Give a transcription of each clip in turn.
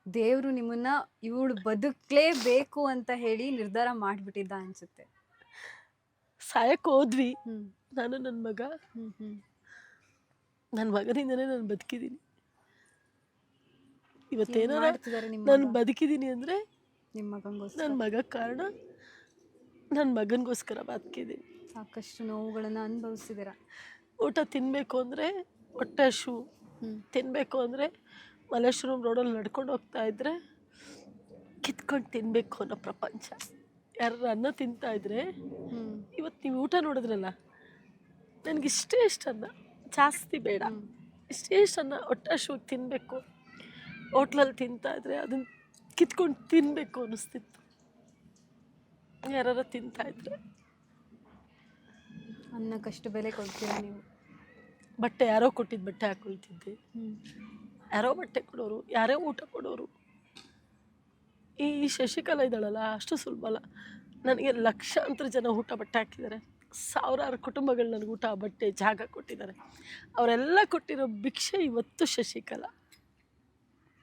ದೇವ್ರು ನಿಮ್ಮನ್ನ ಇವಳು ಬದುಕ್ಲೇಬೇಕು ಅಂತ ಹೇಳಿ ನಿರ್ಧಾರ ಮಾಡ್ಬಿಟ್ಟಿದ್ದ ಅನ್ಸುತ್ತೆ. ಸಾಯಕ್ಕೆ ಹೋದ್ವಿ ಹ್ಮ್ ನಾನು ನನ್ನ ಮಗ. ಹ್ಮ್ ಹ್ಮ್ ನನ್ನ ಮಗನಿಂದನೇ ನಾನು ಬದುಕಿದ್ದೀನಿ. ಏನ್ ಇವತ್ತೇನಾರ ಮಾಡ್ತಿದಾರೆ ನಿಮ್ಮ ನಾನು ಮಗ? ಬದುಕಿದ್ದೀನಿ ಅಂದರೆ ನಿಮ್ಮ ಮಗಂಗೋಸ್ಕರ ನನ್ನ ಮಗ ಕಾರಣ. ನನ್ನ ಮಗನಿಗೋಸ್ಕರ ಬದುಕಿದ್ದೀನಿ. ಸಾಕಷ್ಟು ನೋವುಗಳನ್ನ ಅನುಭವಿಸಿದಿರ. ಊಟ ತಿನ್ನಬೇಕು ಅಂದರೆ ಹೊಟ್ಟೆ ಹಶು, ಹ್ಮ್ ತಿನ್ನಬೇಕು ಅಂದರೆ ಮಲ್ಲೇಶ್ವರಂ ರೋಡಲ್ಲಿ ನಡ್ಕೊಂಡು ಹೋಗ್ತಾ ಇದ್ದರೆ ಕಿತ್ಕೊಂಡು ತಿನ್ನಬೇಕು ಅನ್ನೋ ಪ್ರಪಂಚ. ಯಾರು ಅನ್ನ ತಿಂತಾ ಇದ್ರೆ ಹ್ಮ್ ಇವತ್ತು ನೀವು ಊಟ ನೋಡಿದ್ರಲ್ಲ, ನನಗಿಷ್ಟೇ ಇಷ್ಟ ಅನ್ನ, ಜಾಸ್ತಿ ಬೇಡ, ಹ್ಮ್ ಇಷ್ಟೇ ಇಷ್ಟ ಅನ್ನ ಹೊಟ್ಟೆ ಹಶುವಾಗಿ ತಿನ್ನಬೇಕು. ಹೋಟ್ಲಲ್ಲಿ ತಿಂತಾ ಇದ್ರೆ ಅದನ್ನು ಕಿತ್ಕೊಂಡು ತಿನ್ನಬೇಕು ಅನ್ನಿಸ್ತಿತ್ತು. ಯಾರು ತಿಂತಾ ಇದ್ರೆ ಅನ್ನಕ್ಕಷ್ಟು ಬೆಲೆ ಕೊಡ್ತೀರಾ ನೀವು. ಬಟ್ಟೆ ಯಾರೋ ಕೊಟ್ಟಿದ್ದು ಬಟ್ಟೆ ಹಾಕೊಳ್ತಿದ್ದೆ, ಹ್ಮ್ ಯಾರೋ ಬಟ್ಟೆ ಕೊಡೋರು, ಯಾರೋ ಊಟ ಕೊಡೋರು. ಈ ಶಶಿಕಲಾ ಇದ್ದಾಳಲ್ಲ, ಅಷ್ಟು ಸುಲಭ ಅಲ್ಲ. ನನಗೆ ಲಕ್ಷಾಂತರ ಜನ ಊಟ ಬಟ್ಟೆ ಹಾಕಿದ್ದಾರೆ. ಸಾವಿರಾರು ಕುಟುಂಬಗಳು ನನಗೆ ಊಟ ಬಟ್ಟೆ ಜಾಗ ಕೊಟ್ಟಿದ್ದಾರೆ. ಅವರೆಲ್ಲ ಕೊಟ್ಟಿರೋ ಭಿಕ್ಷೆ ಇವತ್ತು ಶಶಿಕಲಾ.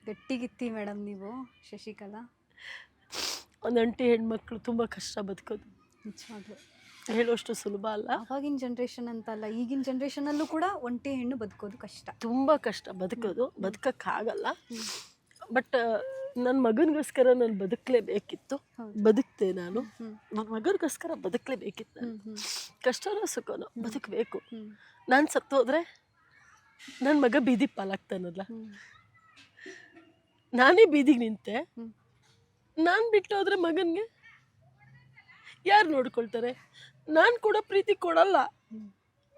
ಗಟ್ಟಿಗಿತ್ತಿ ಮೇಡಮ್ ನೀವು ಶಶಿಕಲಾ. ಒಂದು ಒಂಟಿ ಹೆಣ್ಮಕ್ಳು ತುಂಬ ಕಷ್ಟ ಬದುಕೋದು, ನಿಜವಾಗ್ಲು ಹೇಳುವಷ್ಟು ಸುಲಭ ಅಲ್ಲ. ಅವಾಗಿನ ಜನ್ರೇಷನ್ ಅಂತಲ್ಲ, ಈಗಿನ ಜನ್ರೇಷನ್ ಅಲ್ಲೂ ಕೂಡ ಒಂಟಿ ಹೆಣ್ಣು ಬದುಕೋದು ಕಷ್ಟ. ತುಂಬ ಕಷ್ಟ ಬದುಕೋದು, ಬದುಕಕ್ಕಾಗಲ್ಲ. ಬಟ್ ನನ್ನ ಮಗನಿಗೋಸ್ಕರ ನಾನು ಬದುಕಲೇಬೇಕಿತ್ತು, ಬದುಕ್ತೆ ನಾನು. ನನ್ನ ಮಗನಿಗೋಸ್ಕರ ಬದುಕಲೇಬೇಕಿತ್ತು ನಾನು. ಕಷ್ಟನೋ ಸುಖನೋ ಬದುಕಬೇಕು. ನಾನು ಸತ್ತೋದ್ರೆ ನನ್ನ ಮಗ ಬೀದಿ ಪಾಲಾಗ್ತಾನಲ್ಲ, ನಾನೇ ಬೀದಿಗೆ ನಿಂತೆ, ನಾನು ಬಿಟ್ಟು ಹೋದ್ರೆ ಮಗನಿಗೆ ಯಾರು ನೋಡ್ಕೊಳ್ತಾರೆ? ನಾನು ಕೂಡ ಪ್ರೀತಿ ಕೊಡಲ್ಲ.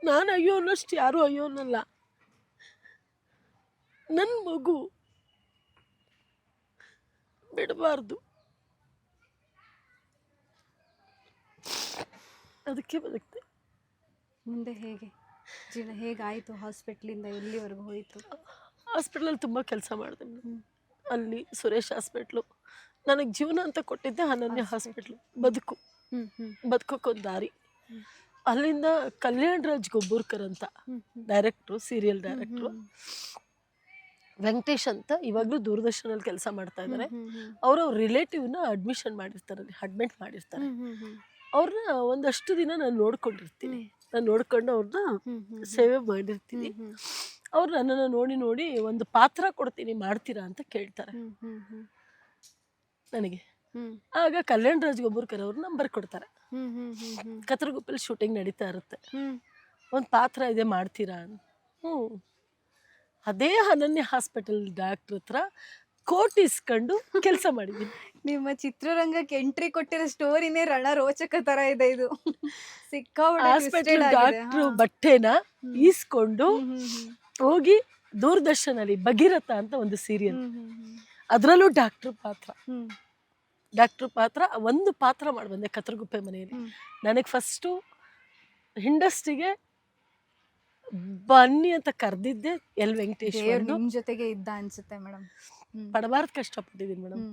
ನಾನು ಅಯ್ಯೋ ಅನ್ನೋಷ್ಟು ಯಾರೂ ಅಯ್ಯೋ ಅನ್ನಲ್ಲ. ನನ್ನ ಮಗು ಬಿಡಬಾರ್ದು, ಅದಕ್ಕೆ ಬದುಕ್ತೆ. ಮುಂದೆ ಹೇಗೆ ಜೀವನ ಹೇಗಾಯಿತು? ಹಾಸ್ಪಿಟ್ಲಿಂದ ಎಲ್ಲಿವರೆಗೂ ಹೋಯಿತು? ಹಾಸ್ಪಿಟ್ಲಲ್ಲಿ ತುಂಬ ಕೆಲಸ ಮಾಡಿದೆ. ಅಲ್ಲಿ ಸುರೇಶ್ ಹಾಸ್ಪಿಟ್ಲು ನನಗೆ ಜೀವನ ಅಂತ ಕೊಟ್ಟಿದ್ದೆ. ಅನನ್ಯ ಹಾಸ್ಪಿಟ್ಲು ಬದುಕು, ಬದುಕೋಕ್ಕೊಂದು ದಾರಿ. ಅಲ್ಲಿಂದ ಕಲ್ಯಾಣ್ ರಾಜ್ ಗೊಬ್ಬೂರ್ಕರ್ ಅಂತ ಡೈರೆಕ್ಟ್ರು, ಸೀರಿಯಲ್ ಡೈರೆಕ್ಟ್ರು, ವೆಂಕಟೇಶ್ ಅಂತ ಇವಾಗಲೂ ದೂರದರ್ಶನಲ್ಲಿ ಕೆಲಸ ಮಾಡ್ತಾ ಇದ್ದಾರೆ. ಅವ್ರ ರಿಲೇಟಿವ್ನ ಅಡ್ಮಿಟ್ ಮಾಡಿರ್ತಾರೆ. ಅವ್ರನ್ನ ಒಂದಷ್ಟು ದಿನ ನಾನು ನೋಡ್ಕೊಂಡಿರ್ತೀನಿ. ನಾನು ನೋಡ್ಕೊಂಡು ಅವ್ರನ್ನ ಸೇವೆ ಮಾಡಿರ್ತೀನಿ. ಅವ್ರು ನನ್ನನ್ನು ನೋಡಿ ನೋಡಿ ಒಂದು ಪಾತ್ರ ಕೊಡ್ತೀನಿ, ಮಾಡ್ತೀರಾ ಅಂತ ಕೇಳ್ತಾರೆ ನನಗೆ. ಆಗ ಕಲ್ಯಾಣ್ ರಾಜ್ ಗೊಬ್ಬೂರ್ಕರ್ ಅವ್ರು ನಂಬರ್ ಕೊಡ್ತಾರೆ. ಕತ್ರಗುಪ್ಪಲ್ಲಿ ಶೂಟಿಂಗ್ ನಡೀತಾ ಇರುತ್ತೆ, ಒಂದು ಪಾತ್ರ ಇದೆ, ಮಾಡ್ತೀರಾ ಅಂತ. ಅದೇ ಅನನ್ಯ ಹಾಸ್ಪಿಟಲ್ ಡಾಕ್ಟ್ರ್ ಹತ್ರ ಕೋಟ್ ಇಸ್ಕೊಂಡು ಕೆಲಸ ಮಾಡಿದ್ದೀನಿ. ನಿಮ್ಮ ಚಿತ್ರರಂಗಕ್ಕೆ ಎಂಟ್ರಿ ಕೊಟ್ಟಿರೋ ಸ್ಟೋರಿನೇ ರಣ ರೋಚಕ ತರ ಇದೆ ಇದು. ಹಾಸ್ಪಿಟಲ್ ಡಾಕ್ಟ್ರು ಬಟ್ಟೆನ ಈಸ್ಕೊಂಡು ಹೋಗಿ ದೂರದರ್ಶನಲ್ಲಿ ಭಗೀರಥ ಅಂತ ಒಂದು ಸೀರಿಯಲ್, ಅದರಲ್ಲೂ ಡಾಕ್ಟ್ರ್ ಪಾತ್ರ ಒಂದು ಪಾತ್ರ ಮಾಡಿ ಬಂದೆ ಕತ್ರಗುಪ್ಪೆ ಮನೆಯಲ್ಲಿ. ನನಗೆ ಫಸ್ಟು ಇಂಡಸ್ಟ್ರಿಗೆ ಬನ್ನಿ ಅಂತ ಕರೆದಿದ್ದೆ ಎಲ್ ವೆಂಕಟೇಶ್. ನಿಮ್ ಜೊತೆಗೆ ಇದ್ದ ಅನ್ಸುತ್ತೆ ಮೇಡಮ್. ಪಡಬಾರ್ದು ಕಷ್ಟಪಟ್ಟಿದ್ದೀನಿ ಮೇಡಮ್.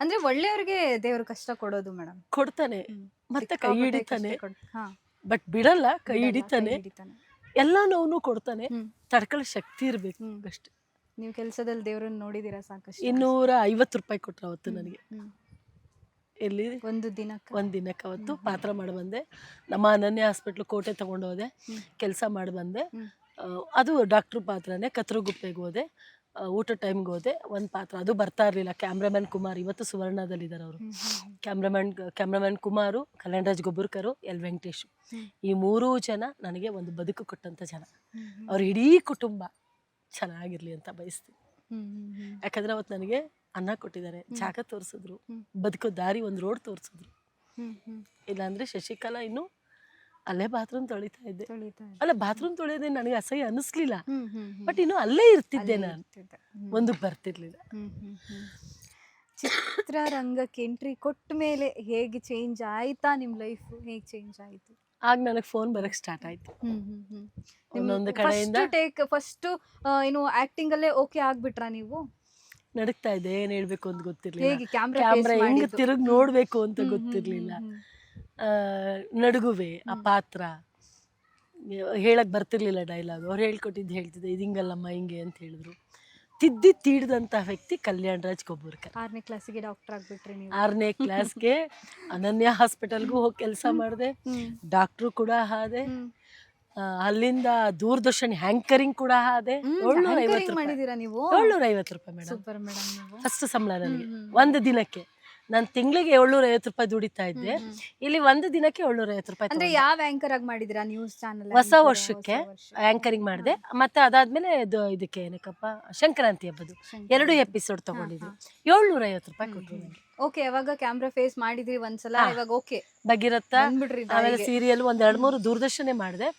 ಅಂದ್ರೆ ಒಳ್ಳೆಯವ್ರಿಗೆ ದೇವ್ರು ಕಷ್ಟ ಕೊಡೋದು ಮೇಡಮ್. ಕೊಡ್ತಾನೆ, ಮತ್ತೆ ಕೈ ಹಿಡಿತಾನೆ, ಬಟ್ ಬಿಡಲ್ಲ, ಕೈ ಹಿಡಿತಾನೆ, ಎಲ್ಲ ನೋವು ಕೊಡ್ತಾನೆ. ತಡ್ಕೊಳ್ಳೋ ಶಕ್ತಿ ಇರ್ಬೇಕು ಅಷ್ಟೇ. ನೀವು ಕೆಲಸದಲ್ಲಿ ದೇವ್ರನ್ನ ನೋಡಿದೀರಾ ಸಾಕಷ್ಟು? 250 ರೂಪಾಯಿ ಕೊಟ್ರು ಅವತ್ತು ನನಗೆ. ಎಲ್ಲಿ ಒಂದು ದಿನಕ್ಕೆ ಅವತ್ತು ಪಾತ್ರ ಮಾಡಿ ಬಂದೆ. ನಮ್ಮ ಅನನ್ಯ ಹಾಸ್ಪಿಟ್ಲು ಕೋಟೆ ತಗೊಂಡು ಹೋದೆ, ಕೆಲಸ ಮಾಡಿ ಬಂದೆ. ಅದು ಡಾಕ್ಟ್ರು ಪಾತ್ರನೇ. ಕತ್ರಗುಪ್ಪೆಗೆ ಹೋದೆ, ಊಟ ಟೈಮ್ಗೆ ಹೋದೆ. ಒಂದು ಪಾತ್ರ ಅದು ಬರ್ತಾ ಇರಲಿಲ್ಲ. ಕ್ಯಾಮ್ರಾಮನ್ ಕುಮಾರ್, ಇವತ್ತು ಸುವರ್ಣದಲ್ಲಿದ್ದಾರೆ ಅವರು. ಕ್ಯಾಮ್ರಾಮನ್ ಕುಮಾರು, ಕಲ್ಯಾಣ್ ರಾಜ್ ಗೊಬ್ಬೂರ್ಕರು, ಎಲ್ ವೆಂಕಟೇಶು, ಈ 3 ಜನ ನನಗೆ ಒಂದು ಬದುಕು ಕೊಟ್ಟಂಥ ಜನ. ಅವ್ರ ಇಡೀ ಕುಟುಂಬ ಚೆನ್ನಾಗಿರ್ಲಿ ಅಂತ ಬಯಸ್ತೀನಿ. ಯಾಕಂದ್ರೆ ಅವತ್ತು ನನಗೆ ಅನ್ನ ಕೊಟ್ಟಿದ್ದಾರೆ, ಜಾಗ ತೋರಿಸಿದ್ರು, ಬದುಕೋ ದಾರಿ, ಒಂದು ರೋಡ್ ತೋರಿಸಿದ್ರು. ಇಲ್ಲಾಂದ್ರೆ ಶಶಿಕಲಾ ಇನ್ನು ಅಲ್ಲೇ ಬಾತ್ರೂಮ್ ತೊಳಿತಾ ಇದ್ದೆ. ಅಲ್ಲ, ಬಾತ್ರೂಮ್ ತೊಳೆಯೋದೇ ನನಗೆ ಅಸಹ್ಯ ಅನ್ನಿಸ್ಲಿಲ್ಲ, ಬಟ್ ಇನ್ನು ಅಲ್ಲೇ ಇರ್ತಿದ್ದೆ ನಾನು, ಮುಂದಕ್ಕೆ ಬರ್ತಿರ್ಲಿಲ್ಲ. ಚಿತ್ರರಂಗಕ್ಕೆ ಎಂಟ್ರಿ ಕೊಟ್ಟ ಮೇಲೆ ಹೇಗೆ ಚೇಂಜ್ ಆಯ್ತಾ ನಿಮ್ಮ ಲೈಫ್? ಹೇಗೆ ಚೇಂಜ್ ಆಯ್ತು? ಆಗ ನನಗೆ ಫೋನ್ ಬರಕ್ ಸ್ಟಾರ್ಟ್ ಆಯ್ತು. ಒಂದೊಂದು ಕಡೆಯಿಂದ ಫಸ್ಟ್ ಏನು ಆಕ್ಟಿಂಗ್ ಅಲ್ಲೇ ಓಕೆ ಆಗ್ಬಿಟ್ರಾ ನೀವು? ನಡಕ್ತಾ ಇದೆ, ಏನ್ ಹೇಳ್ಬೇಕು ಅಂತ ಗೊತ್ತಿರ್ಲಿಲ್ಲ, ಕ್ಯಾಮ್ರಾ ಹೆಂಗ್ ತಿರುಗಿ ನೋಡ್ಬೇಕು ಅಂತ ಗೊತ್ತಿರ್ಲಿಲ್ಲ. ನಡುಗುವೆ ಆ ಪಾತ್ರ ಹೇಳಕ್ ಬರ್ತಿರ್ಲಿಲ್ಲ, ಡೈಲಾಗ್ ಅವ್ರು ಹೇಳ್ಕೊಟ್ಟಿದ್ದು ಹೇಳ್ತಿದ್ದೆ, ಇದು ಹಿಂಗಲ್ಲಮ್ಮ ಹಿಂಗೆ ಅಂತ ಹೇಳಿದ್ರು. ತಿದ್ದಿ ತೀಡ್ದಂತ ವ್ಯಕ್ತಿ ಕಲ್ಯಾಣ್ ರಾಜ್ ಕೊಬ್ಬೂರ್ಕರ್. 6ನೇ ಕ್ಲಾಸಿಗೆ ಡಾಕ್ಟರ್ ಆಗ್ಬಿಟ್ರಿ ನೀವು. 6ನೇ ಕ್ಲಾಸ್ಗೆ ಅನನ್ಯ ಹಾಸ್ಪಿಟಲ್ಗೂ ಹೋಗಿ ಕೆಲಸ ಮಾಡಿದೆ, ಡಾಕ್ಟ್ರು ಕೂಡ ಆದೆ. ಅಲ್ಲಿಂದ ದೂರದರ್ಶನ್ ಹ್ಯಾಂಕರಿಂಗ್ ಕೂಡ ಆದೆ. 750 ಮಾಡಿದೀರಾ ನೀವು? 750 ರೂಪಾಯಿ ಮೇಡಮ್. ಸೂಪರ್ ಮೇಡಮ್ ನೀವು. ಫಸ್ಟ್ ಸಂಬಳ ನನಗೆ ಒಂದು ದಿನಕ್ಕೆ. ನಾನು ತಿಂಗಳಿಗೆ 750 ರೂಪಾಯಿ ದುಡಿತಾ ಇದ್ದೆ. ಇಲ್ಲಿ ಒಂದು ದಿನಕ್ಕೆ 750 ರೂಪಾಯಿ. ಅಂದ್ರೆ ಯಾವ ಆಂಕರ್ ಆಗಿ ಮಾಡಿದಿರಾ? ನ್ಯೂಸ್ ಚಾನೆಲ್ ಹೊಸ ವರ್ಷಕ್ಕೆ ಆಂಕರಿಂಗ್ ಮಾಡಿದೆ. ಮತ್ತೆ ಅದಾದ್ಮೇಲೆ ಇದಕ್ಕೆ ಏನಕ್ಕಪ್ಪ ಸಂಕ್ರಾಂತಿ ಹಬ್ಬದು 2 ಎಪಿಸೋಡ್ ತಗೊಂಡಿದ್ವಿ. 750 ರೂಪಾಯಿ ಕೊಟ್ಟರು ನನಗೆ. ಓಕೆ, ಅವಾಗ ಕ್ಯಾಮ್ರಾ ಫೇಸ್ ಮಾಡಿದ್ರಿ ಒಂದ್ಸಲ, ಇವಾಗ ಓಕೆ ಭಗೀರಥ. ಆಮೇಲೆ ಸೀರಿಯಲ್ 2-3 ದೂರದರ್ಶನೇ ಮಾಡಿದೆ.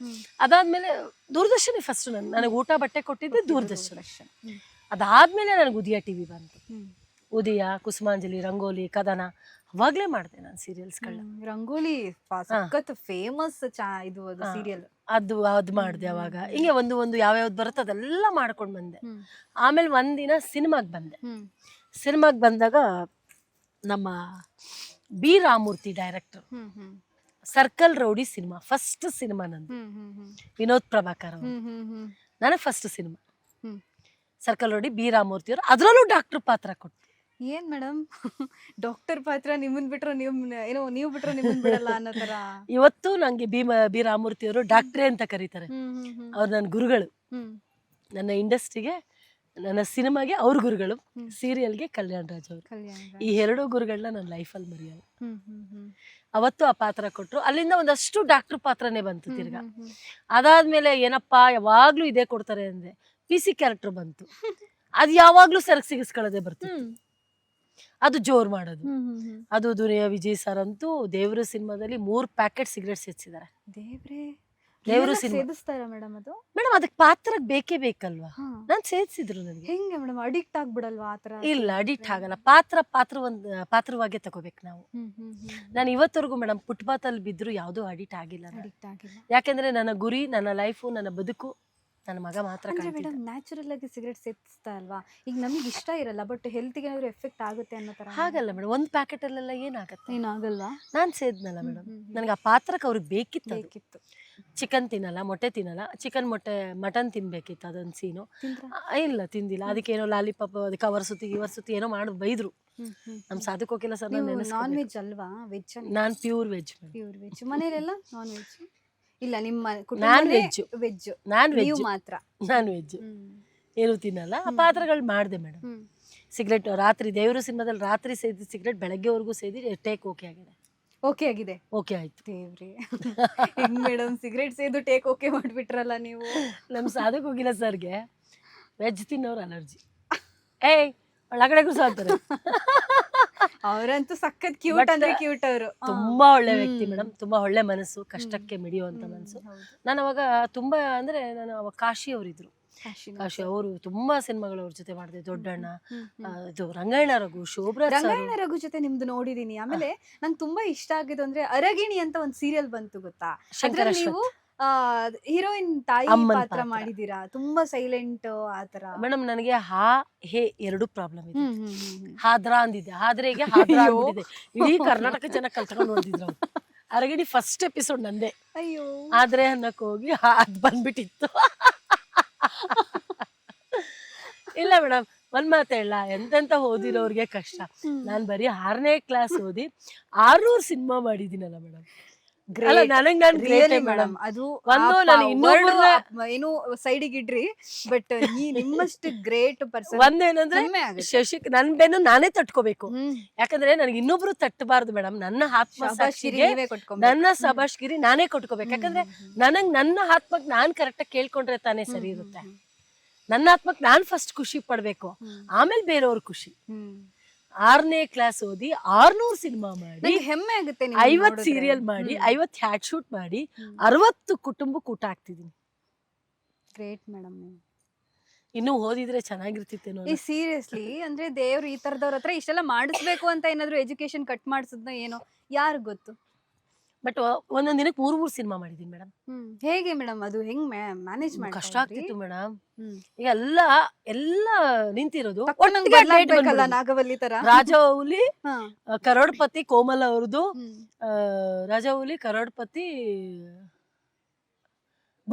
ಅದಾದ್ಮೇಲೆ ದೂರದರ್ಶನ ಫಸ್ಟ್ ನನಗೆ ಊಟ ಬಟ್ಟೆ ಕೊಟ್ಟಿದ್ದೆ ದೂರದರ್ಶನ. ಅದಾದ್ಮೇಲೆ ನನಗೆ ಉದಯ ಟಿವಿ ಬಂತು. ಉದಯ, ಕುಸುಮಾಂಜಲಿ, ರಂಗೋಲಿ, ಕದನ ಅವಾಗ್ಲೇ ಮಾಡಿದೆ ನಾನು ಸೀರಿಯಲ್ಸ್ಗಳನ್ನ. ರಂಗೋಲಿ ಸಖತ್ ಫೇಮಸ್ ಇದು ಸೀರಿಯಲ್. ಅದು ಮಾಡಿದೆ ಅವಾಗ. ಹಿಂಗೆ ಒಂದು ಯಾವ್ಯಾವ್ದು ಬರುತ್ತೆ ಅದೆಲ್ಲ ಮಾಡ್ಕೊಂಡು ಬಂದೆ. ಆಮೇಲೆ ಒಂದಿನ ಸಿನಿಮಾಗೆ ಬಂದೆ. ಸಿನಿಮಾಗೆ ಬಂದಾಗ ನಮ್ಮ B Ramamurthy director, circle rowdy cinema first cinema ನಂದು. ವಿನೋದ್ ಪ್ರಭಾಕರ್ ಅವರು ನನಗೆ first cinema circle rowdy. B Ramamurthy ಅವರು ಅದರಲ್ಲೂ ಡಾಕ್ಟರ್ ಪಾತ್ರ ಕೊಟ್ಟು. ಏನ್ ಮೇಡಮ್ ಡಾಕ್ಟರ್ ಪಾತ್ರ ನಿಮ್ಮನ್ ಬಿಟ್ರು ಏನೋ ನೀವು ಬಿಟ್ರು ನಿಮ್ಮನ್ ಬಿಡಲ್ಲ ಅನ್ನೋ ತರ. ಇವತ್ತು ನಂಗೆ ಬಿ ರಾಮಮೂರ್ತಿ ಅವರು ಡಾಕ್ಟ್ರೇ ಅಂತ ಕರೀತಾರೆ. ಅವ್ರು ನನ್ನ ಗುರುಗಳು. ನನ್ನ ಇಂಡಸ್ಟ್ರಿಗೆ, ನನ್ನ ಸಿನಿಮಾಗೆ ಅವ್ರ ಗುರುಗಳು, ಸೀರಿಯಲ್ಗೆ ಕಲ್ಯಾಣ್ ರಾಜ್ ಅವರು. ಈ 2 ಗುರುಗಳನ್ನ ನನ್ನ ಲೈಫಲ್ಲಿ ಮರೆಯಲ್ಲ. ಅವತ್ತು ಆ ಪಾತ್ರ ಕೊಟ್ರು. ಅಲ್ಲಿಂದ ಒಂದಷ್ಟು ಡಾಕ್ಟರ್ ಪಾತ್ರನೇ ಬಂತು ತಿರ್ಗಾ. ಅದಾದ್ಮೇಲೆ ಏನಪ್ಪಾ ಯಾವಾಗ್ಲೂ ಇದೇ ಕೊಡ್ತಾರೆ ಅಂದೆ. PC ಕ್ಯಾರೆಕ್ಟರ್ ಬಂತು. ಅದು ಯಾವಾಗ್ಲೂ ಸರಕ್ ಸಿಗಿಸ್ಕೊಳ್ಳೋದೇ ಬರ್ತಿತ್ತು. ಅದು ಜೋರ್ ಮಾಡೋದು. ಅದು ದುನಿಯಾ ವಿಜಯ್ ಸರ್ ಅಂತೂ ದೇವ್ರ ಸಿನಿಮಾದಲ್ಲಿ 3 ಪ್ಯಾಕೆಟ್ ಸಿಗರೇಟ್ ಸೇರಿಸಿದ್ದಾರೆ. ದೇವ್ರ ಸಿನಿಮಾ ಮೇಡಮ್ ಅದು. ಮೇಡಮ್ ಅದಕ್ಕೆ ಪಾತ್ರಕ್ಕೆ ಬೇಕೇ ಬೇಕಲ್ವಾ? ನಾನ್ ಸೇರಿಸಿದ್ರು ನನಗೆ. ಹೆಂಗೆ ಮೇಡಮ್ ಅಡಿಕ್ಟ್ ಆಗ್ಬಿಡಲ್ವಾ ಆತರ? ಇಲ್ಲ, ಅಡಿಕ್ಟ್ ಆಗಲ್ಲ. ಪಾತ್ರವಾಗೇ ತಗೋಬೇಕು ನಾವು. ನಾನು ಇವತ್ತವರೆಗೂ ಮೇಡಮ್ ಫುಟ್ಪಾತ್ ಅಲ್ಲಿ ಬಿದ್ರು ಯಾವ್ದೂ ಅಡಿಕ್ಟ್ ಆಗಿಲ್ಲ. ಯಾಕೆಂದ್ರೆ ನನ್ನ ಗುರಿ, ನನ್ನ ಲೈಫು, ನನ್ನ ಬದುಕು ನನ್ನ ಮಗ ಮಾತ್ರ. ಮೇಡಮ್ ನ್ಯಾಚುರಲ್ ಆಗಿ ಸಿಗರೇಟ್ ಸೇರಿಸ್ತಾ ಅಲ್ವಾ? ಈಗ ನಮಗೆ ಇಷ್ಟ ಇರಲ್ಲ, ಬಟ್ ಹೆಲ್ತ್ಗೆ ಏನಾದ್ರು ಎಫೆಕ್ಟ್ ಆಗುತ್ತೆ ಅನ್ನೋ ತರ. ಹಾಗಲ್ಲ ಮೇಡಮ್, ಒಂದು ಪ್ಯಾಕೆಟ್ ಅಲ್ಲೆಲ್ಲ ಏನಾಗತ್ತೆ? ಏನಾಗಲ್ವಾ? ನಾನು ಸೇದ್ನಲ್ಲ ಮೇಡಮ್, ನನಗೆ ಆ ಪಾತ್ರಕ್ಕೆ ಅವ್ರಿಗೆ ಬೇಕಿತ್ತು. ಚಿಕನ್ ತಿನ್ನಲ್ಲ, ಮೊಟ್ಟೆ ತಿನ್ನಲ್ಲ. ಚಿಕನ್ ಮೊಟ್ಟೆ ಮಟನ್ ತಿನ್ಬೇಕಿತ್ತು, ಅದೊಂದು ಸೀನು. ಇಲ್ಲ, ತಿಂದಿಲ್ಲ. ಅದಕ್ಕೇನೋ ಲಾಲಿಪಾಪ್, ಅದಕ್ಕೆ ಅವರ್ ಸುತ್ತಿ ಏನೋ ಮಾಡಿ ಬೈದ್ರು. ನಮ್ ಸಾಧಕ್ಕೆ ಹೋಗಿಲ್ಲ ಸರ್. ನಾನ್ ವೆಜ್ ಅಲ್ವಾ? ವೆಜ್. ನಾನ್ ಪ್ಯೂರ್ ವೆಜ್. ಮನೇಲೆಲ್ಲ ನಾನ್ ವೆಜ್ ಇಲ್ಲ. ನಿಮ್ಮ ನಾನ್ ವೆಜ್ ಮಾತ್ರ ನಾನ್ ವೆಜ್ ಏನು ತಿನ್ನಲ್ಲ. ಆ ಪಾತ್ರಗಳು ಮಾಡಿದೆ ಮೇಡಮ್. ಸಿಗರೇಟ್ ರಾತ್ರಿ ದೇವ್ರ ಸಿನಿಮಾದಲ್ಲಿ ರಾತ್ರಿ ಸೇದಿ ಸಿಗರೇಟ್ ಬೆಳಗ್ಗೆವರೆಗೂ ಸೇದಿ ಟೇಕ್ ಓಕೆ ಆಯ್ತು. ದೇವ್ರಿ ಮೇಡಮ್ ಸಿಗರೇಟ್ ಸೇದು ಟೇಕ್ ಓಕೆ ಮಾಡ್ಬಿಟ್ರಲ್ಲ ನೀವು. ನಮ್ ಸಾಧಕ್ ಹೋಗಿಲ್ಲ ಸರ್ಗೆ ವೆಜ್ ತಿನ್ನೋರು ಅಲರ್ಜಿ. ಏಯ್ ಒಳಗಡೆ ಕೂರ್ಸಾಡ್ತಾರೆ. ಅವರಂತೂ ಸಖತ್ ಕ್ಯೂಟ್ ಅಂದ್ರೆ ಕ್ಯೂಟ್. ಅವರು ತುಂಬಾ ಒಳ್ಳೆ ವ್ಯಕ್ತಿ ಮೇಡಮ್. ತುಂಬಾ ಒಳ್ಳೆ ಮನಸ್ಸು, ಕಷ್ಟಕ್ಕೆ ಮಿಡಿಯುವಂತ ಮನಸ್ಸು. ನಾನು ಅವಾಗ ತುಂಬಾ ಅಂದ್ರೆ ನಾನು ಅವಾಗ ಕಾಶಿ ಅವರಿದ್ರು. ಕಾಶಿ ಅವರು ತುಂಬಾ ಸಿನಿಮಾಗಳು ಅವ್ರ ಜೊತೆ ಮಾಡಿದೆ. ದೊಡ್ಡಣ್ಣ, ಇದು ರಂಗಾಯಣ ರಘು, ರಂಗಾಯಣ ರಘು ಜೊತೆ ನಿಮ್ದು ನೋಡಿದೀನಿ. ಆಮೇಲೆ ನಂಗೆ ತುಂಬಾ ಇಷ್ಟ ಆಗಿದ್ದು ಅಂದ್ರೆ ಅರಗಿಣಿ ಅಂತ ಒಂದ್ ಸೀರಿಯಲ್ ಬಂತು ಗೊತ್ತಾ? ನೀವು ಹೀರೋಯಿನ್ ತಾಯಿ ಪಾತ್ರ ಮಾಡಿದೀರಾ. ತುಂಬಾ ಸೈಲೆಂಟ್ ಆತರ. ಮೇಡಮ್ ನನಗೆ ಹಾ ಹೇ 2 ಪ್ರಾಬ್ಲಮ್ ಇದೆ. ಹಾದ್ರ ಅಂದಿದ್ದೆ, ಹಾದ್ರೆಗೆ ಹಾದ್ರ ಆಗ್ಬಿಟ್ಟಿದೆ. ಇಡೀ ಕರ್ನಾಟಕ ಜನ ಕಲ್ತ್ಕೊಂಡು ನೋಡಿದ್ರು. ಅರಗಿಣಿ ಫಸ್ಟ್ ಎಪಿಸೋಡ್ ನಂದೇ. ಅಯ್ಯೋ, ಆದ್ರೆ ಅನ್ನಕ್ ಹೋಗಿ ಅದ್ ಬಂದ್ಬಿಟ್ಟಿತ್ತು. ಇಲ್ಲ ಮೇಡಮ್, ಒಂದ್ ಮಾತು ಹೇಳ, ಎಂತೆಂತ ಓದಿರೋರ್ಗೆ ಕಷ್ಟ. ನಾನ್ ಬರೀ 6ನೇ ಕ್ಲಾಸ್ ಓದಿ 600 ಸಿನಿಮಾ ಮಾಡಿದೀನಲ್ಲ ಮೇಡಮ್. ಏನು ಸೈಡಿಗೆ ಇಡ್ರಿ, ಬಟ್ ನಿಮ್ಮಷ್ಟು ಗ್ರೇಟ್ ಪರ್ಸನ್. ಒಂದೇನಂದ್ರೆ ನನ್ ಬೆನ್ನು ನಾನೇ ತಟ್ಕೋಬೇಕು. ಯಾಕಂದ್ರೆ ನನಗೆ ಇನ್ನೊಬ್ರು ತಟ್ಟಬಾರ್ದು ಮೇಡಮ್. ನನ್ನ ಆತ್ಮಸಾಕ್ಷಿಗೆ ನನ್ನ ಸಭಾಷ್ಗಿರಿ ನಾನೇ ಕೊಟ್ಕೋಬೇಕು. ಯಾಕಂದ್ರೆ ನನ್ನ ಆತ್ಮಕ್ ನಾನ್ ಕರೆಕ್ಟ್ ಆಗಿ ಕೇಳ್ಕೊಂಡ್ರೆ ತಾನೇ ಸರಿ ಇರುತ್ತೆ. ನನ್ನ ಆತ್ಮಕ್ ನಾನ್ ಫಸ್ಟ್ ಖುಷಿ ಪಡ್ಬೇಕು, ಆಮೇಲೆ ಬೇರೆಯವ್ರ ಖುಷಿ. 6ನೇ ಕ್ಲಾಸ್ ಓದಿ 600 ಸಿನಿಮಾ ಮಾಡಿ, ಹೆಮ್ಮೆ ಆಗುತ್ತೆ. 50 ಸೀರಿಯಲ್ ಮಾಡಿ, 50 ಹ್ಯಾಟ್ ಶೂಟ್ ಮಾಡಿ, 60 ಕುಟುಂಬಕ್ಕೆ ಊಟ ಹಾಕ್ತಿದೀನಿ. Great madam. ಇನ್ನು ಓದಿದ್ರೆ ಚೆನ್ನಾಗಿರ್ತಿತ್ತೇನೋ. ಈ ಸೀರಿಯಸ್ಲಿ ಅಂದ್ರೆ ದೇವ್ರು ಈ ತರದವ್ರ ಹತ್ರ ಇಷ್ಟೆಲ್ಲ ಮಾಡಿಸ್ಬೇಕು ಅಂತ ಏನಾದ್ರು ಎಜುಕೇಶನ್ ಕಟ್ ಮಾಡಿಸಿದ್ನ ಏನೋ ಯಾರಿಗ್ ಗೊತ್ತು. ಬಟ್ ಒಂದೊಂದ್ ದಿನಕ್ಕೆ 3 ಸಿನಿಮಾ ಮಾಡಿದೀನಿ ಮೇಡಮ್. ಹೇಗೆ ಮೇಡಮ್ ಅದು ಹೆಂಗ್ ಮ್ಯಾನೇಜ್ ಮಾಡಿ? ಕಷ್ಟ ಆಗ್ತಿತ್ತು ಮೇಡಮ್. ಈಗ ಎಲ್ಲ ನಿಂತಿರೋದು. ನಾಗವಲ್ಲಿ ತರ ರಾಜವೌಲಿ ಕರೋಡ್ಪತಿ ಕೋಮಲ ಅವ್ರದ್ದು, ರಾಜವೌಲಿ ಕರೋಡ್ಪತಿ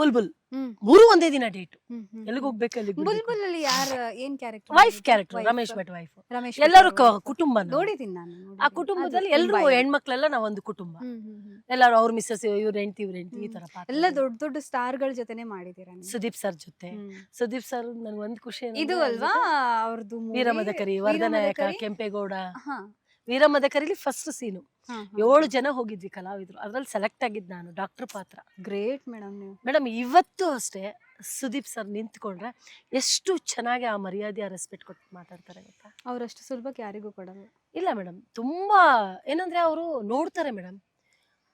ಬುಲ್ಬುಲ್ ಹ್ಮ್. 3 ಒಂದೇ ದಿನ ಡೇಟ್. ಹ್ಮ್, ಹ್ಮ್, ಎಲ್ಲಿಗೆ ಹೋಗ್ಬೇಕು ಅಲ್ಲಿಗೆ ಬುಲ್ಬುಲ್ ಅಲ್ಲಿ ಯಾರ ಏನ್ character? Wife character, Ramesh Bhat wife. Ramesh ಎಲ್ಲರೂ ಭಟ್ ಅವರು. ಕುಟುಂಬ ನಾವು. ನೋಡಿದೀನಿ ನಾನು, ಆ ನೋಡಿದೀನಿ. ಕುಟುಂಬದಲ್ಲಿ ಅದು ಎಲ್ಲರೂ ಮುಂಬೈಯಲ್ಲಿ. ಹೆಣ್ಮಕ್ಳೆಲ್ಲ ನಾವೊಂದು ಕುಟುಂಬ. ಹ್ಮ್, ಹ್ಮ್, ಹ್ಮ್. ಎಲ್ಲರೂ ಅವ್ರ ಮಿಸ್ಸಸ್, ಇವ್ರ ಹೆಂಡತಿ ಈ ತರ ಪಾತ್ರ. ಎಲ್ಲ ದೊಡ್ಡ ದೊಡ್ಡ ಸ್ಟಾರ್ ಗಳ ಜೊತೆನೆ ಮಾಡಿದೀರಾ ನೀವು. ಸುದೀಪ್ ಸರ್ ಜೊತೆ. ಹ್ಮ್. ಸುದೀಪ್ ಸರ್ ನನ್ಗೆ ಒಂದ್ ಖುಷಿ ಏನಂದ್ರೆ ಇದು ಅವ್ರ ಅಲ್ವಾ ಜೊತೆ ಅವ್ರದ್ದು ವೀರಮದಕರಿ, ವರ್ಧನಾಯಕ, ಕೆಂಪೇಗೌಡ. ಹಾ, ವೀರಮದಕರಿಲಿ ಫಸ್ಟ್ ಸೀನು. ಹಾ, 7 ಜನ ಹೋಗಿದ್ವಿ ಕಲಾವಿದ್ರು, ಅದ್ರಲ್ಲಿ ಸೆಲೆಕ್ಟ್ ಆಗಿದ್ ನಾನು ಡಾಕ್ಟರ್ ಪಾತ್ರ. ಗ್ರೇಟ್ ಮೇಡಮ್ ನೀವು. ಮೇಡಮ್ ಇವತ್ತು ಅಷ್ಟೇ ಸುದೀಪ್ ಸರ್ ನಿಂತ್ಕೊಂಡ್ರೆ ಎಷ್ಟು ಚೆನ್ನಾಗಿ ಆ ಮರ್ಯಾದೆ, ಆ ರೆಸ್ಪೆಕ್ಟ್ ಕೊಟ್ಟು ಮಾತಾಡ್ತಾರೆ ಗೊತ್ತಾ. ಅವ್ರಷ್ಟು ಸುಲಭಕ್ಕೆ ಯಾರಿಗೂ ಕೊಡಲ್ಲ. ಇಲ್ಲ ಮೇಡಮ್, ತುಂಬಾ ಏನಂದ್ರೆ ಅವರು ನೋಡ್ತಾರೆ ಮೇಡಮ್.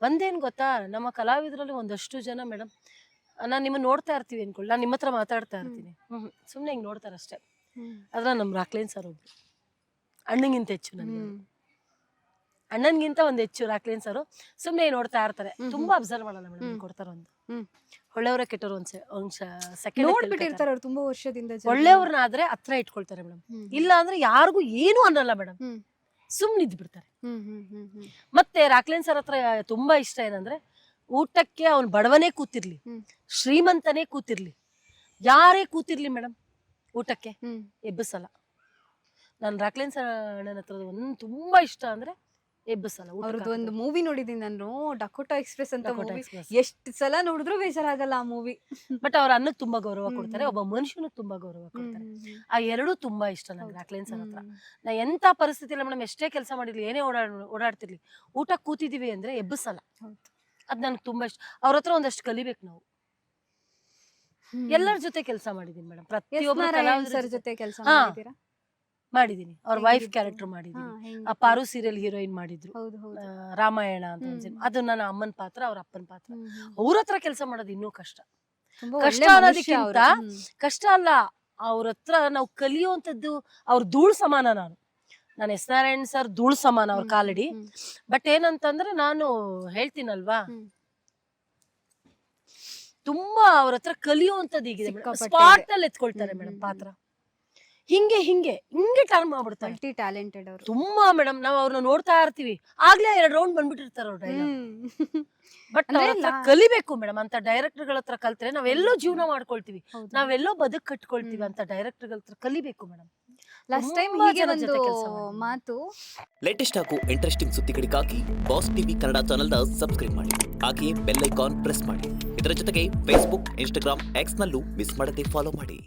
ಒಂದೇನ್ ಗೊತ್ತಾ, ನಮ್ಮ ಕಲಾವಿದರಲ್ಲಿ ಒಂದಷ್ಟು ಜನ ಮೇಡಮ್, ನಾನು ನಿಮ್ಮನ್ನ ನೋಡ್ತಾ ಇರ್ತೀವಿ ಅನ್ಕೊಳ್ಳಿ, ನಾನು ನಿಮ್ಮ ಹತ್ರ ಮಾತಾಡ್ತಾ ಇರ್ತೀನಿ, ಸುಮ್ಮನೆ ಹಿಂಗೆ ನೋಡ್ತಾರೆ ಅಷ್ಟೇ. ಅದ್ರ ನಮ್ಮ ರಾಕ್ಲೈನ್ ಸರ್ ಒಬ್ರು ಅಣ್ಣಗಿಂತ ಹೆಚ್ಚು, ನನಗೆ ಅಣ್ಣನ್ಗಿಂತ ಒಂದ್ ಹೆಚ್ಚು ರಾಕ್ಲೈನ್ ಸರ್ ಸುಮ್ಮನೆ ನೋಡ್ತಾ ಇರ್ತಾರೆ. ತುಂಬಾ ಅಬ್ಸರ್ವ್ ಮಾಡಲ್ಲ ಮೇಡಮ್. ಕೊಡ್ತಾರ ಒಂದು ಒಳ್ಳೆಯವರ ಕೆಟ್ಟವ್ರು ಒಂದ್ ಸೆಕೆಂಡ್ ನೋಡ್ಬಿಟ್ಟಿರ್ತಾರೆ ಅವ್ರು ತುಂಬಾ ವರ್ಷದಿಂದ. ಒಳ್ಳೆಯವ್ರನ್ನಾದ್ರೆ ಹತ್ರ ಇಟ್ಕೊಳ್ತಾರೆ ಮೇಡಮ್. ಇಲ್ಲ ಅಂದ್ರೆ ಯಾರಿಗೂ ಏನು ಅನ್ನಲ್ಲ ಮೇಡಮ್, ಸುಮ್ನೆ ಇದ್ ಬಿಡ್ತಾರೆ. ಮತ್ತೆ ರಾಕ್ಲೈನ್ ಸರ್ ಹತ್ರ ತುಂಬಾ ಇಷ್ಟ ಏನಂದ್ರೆ, ಊಟಕ್ಕೆ ಅವ್ನು ಬಡವನೇ ಕೂತಿರ್ಲಿ, ಶ್ರೀಮಂತನೇ ಕೂತಿರ್ಲಿ, ಯಾರೇ ಕೂತಿರ್ಲಿ ಮೇಡಮ್, ಊಟಕ್ಕೆ ಎಬ್ಬಿಸಲ್ಲ. ನಾನು ರಾಕ್ಲೈನ್ ಸರ್ ಅಣ್ಣನ ಹತ್ರ ಒಂದು ತುಂಬಾ ಇಷ್ಟ ಅಂದ್ರೆ ಎಬ್ಬಿಸಲ್ಲ. ಅವ್ರದ್ದು ಒಂದು ಮೂವಿ ನೋಡಿದೀನಿ ನಾನು, ಡಕೋಟಾ ಎಕ್ಸ್ಪ್ರೆಸ್ ಅಂತ ಮೂವಿ. ಎಷ್ಟು ಸಲ ನೋಡಿದ್ರು ಬೇಜಾರಾಗಲ್ಲ ಆ ಮೂವಿ. ಬಟ್ ಅವ್ರ ಅನ್ನಕ್ಕೆ ತುಂಬಾ ಗೌರವ ಕೊಡ್ತಾರೆ, ಒಬ್ಬ ಮನುಷ್ಯನಿಗೆ ತುಂಬಾ ಗೌರವ ಕೊಡ್ತಾರೆ. ಆ ಎರಡೂ ತುಂಬಾ ಇಷ್ಟ ನಂಗೆ ರಾಕ್ಲೈನ್ ಸರ್ ಹತ್ರ. ನಾ ಎಂತ ಪರಿಸ್ಥಿತಿ ಇಲ್ಲ ಮೇಡಮ್, ಎಷ್ಟೇ ಕೆಲಸ ಮಾಡಿರ್ಲಿ, ಏನೇ ಓಡಾಡ್ತಿರ್ಲಿ, ಊಟ ಕೂತಿದೀವಿ ಅಂದ್ರೆ ಎಬ್ಬಿಸಲ್ಲ. ಅದ್ ನನ್ಗೆ ತುಂಬಾ ಇಷ್ಟ. ಅವ್ರ ಹತ್ರ ಒಂದಷ್ಟು ಕಲಿಬೇಕು ನಾವು. ಎಲ್ಲರ ಜೊತೆ ಕೆಲಸ ಮಾಡಿದೀನಿ ಮೇಡಮ್, ಪ್ರತಿಯೊಬ್ಬರ ಸರ್ ಜೊತೆ ಕೆಲಸ ಮಾಡಿದೀನಿ. ಅವ್ರ ವೈಫ್ ಕ್ಯಾರೆಕ್ಟರ್ ಮಾಡಿದೀನಿ. ಆ ಪಾರು ಸೀರಿಯಲ್ ಹೀರೋಯಿನ್ ಮಾಡಿದ್ರು, ರಾಮಾಯಣ ಅಂತ ಅನ್ಸಿದ್ರು. ಅದು ನನ್ನ ಅಮ್ಮನ ಪಾತ್ರ, ಅವ್ರ ಅಪ್ಪನ ಪಾತ್ರ. ಅವ್ರ ಹತ್ರ ಕೆಲಸ ಮಾಡೋದು ಇನ್ನೂ ಕಷ್ಟ. ಕಷ್ಟ ಅನ್ನೋದಕ್ಕಿಂತ ಕಷ್ಟ ಅಲ್ಲ, ಅವ್ರ ಹತ್ರ ನಾವು ಕಲಿಯುವಂತದ್ದು. ಅವ್ರ ಧೂಳ್ ಸಮಾನ. ನಾನು ಎಸ್ ನಾರಾಯಣ್ ಸರ್ ಧೂಳ್ ಸಮಾನ, ಅವ್ರ ಕಾಲಡಿ. ಬಟ್ ಏನಂತಂದ್ರೆ ನಾನು ಹೇಳ್ತೀನಲ್ವಾ, ತುಂಬಾ ಅವ್ರ ಹತ್ರ ಕಲಿಯುವಂತದ್ದು ಈಗಿದೆ. ಸ್ಪಾಟ್ ಅಲ್ಲಿ ಎತ್ಕೊಳ್ತಾರೆ ಮೇಡಮ್ ಪಾತ್ರ. ಹಿಂಗೆ ಟರ್ನ್ ಮಾಡ್ಬಿಡ್ತಾರೆ. ಮಲ್ಟಿ ಟ್ಯಾಲೆಂಟೆಡ್ ಅವರು ತುಂಬಾ ಮೇಡಮ್. ನಾವು ಅವ್ರನ್ನ ನೋಡ್ತಾ ಇರ್ತೀವಿ, ಆಗ್ಲೇ 2 ರೌಂಡ್ ಬಂದ್ಬಿಟ್ಟಿರ್ತಾರ ಅವ್ರ ಡೈಲಾಗ್. ಬಟ್ ಕಲಿಬೇಕು ಮೇಡಮ್. ಅಂತ ಡೈರೆಕ್ಟರ್ ಗಳ ಹತ್ರ ಕಲ್ತ್ರೆ ನಾವೆಲ್ಲೋ ಜೀವನ ಮಾಡ್ಕೊಳ್ತೀವಿ, ನಾವೆಲ್ಲೋ ಬದುಕು ಕಟ್ಕೊಳ್ತೀವಿ. ಅಂತ ಡೈರೆಕ್ಟರ್ ಗಳ ಹತ್ರ ಕಲಿಬೇಕು ಮೇಡಮ್. ಲಾಸ್ಟ್ ಟೈಮ್ ಹೀಗೆ ಒಂದು ಮಾತು. ಲೇಟೆಸ್ಟ್ ಹಾಗೂ ಇಂಟ್ರೆಸ್ಟಿಂಗ್ ಸುದ್ದಿಗಳಿಗಾಗಿ ಬಾಸ್ ಟಿವಿ ಕನ್ನಡ ಚಾನೆಲ್ನ ಸಬ್ಸ್ಕ್ರೈಬ್ ಮಾಡಿ, ಹಾಗೆಯೇ ಬೆಲ್ ಐಕಾನ್ ಪ್ರೆಸ್ ಮಾಡಿ. ಇದರ ಜೊತೆಗೆ ಫೇಸ್ಬುಕ್, ಇನ್ಸ್ಟಾಗ್ರಾಮ್, ಎಕ್ಸ್ ನಲ್ಲೂ ಮಿಸ್ ಮಾಡದೆ ಫಾಲೋ ಮಾಡಿ.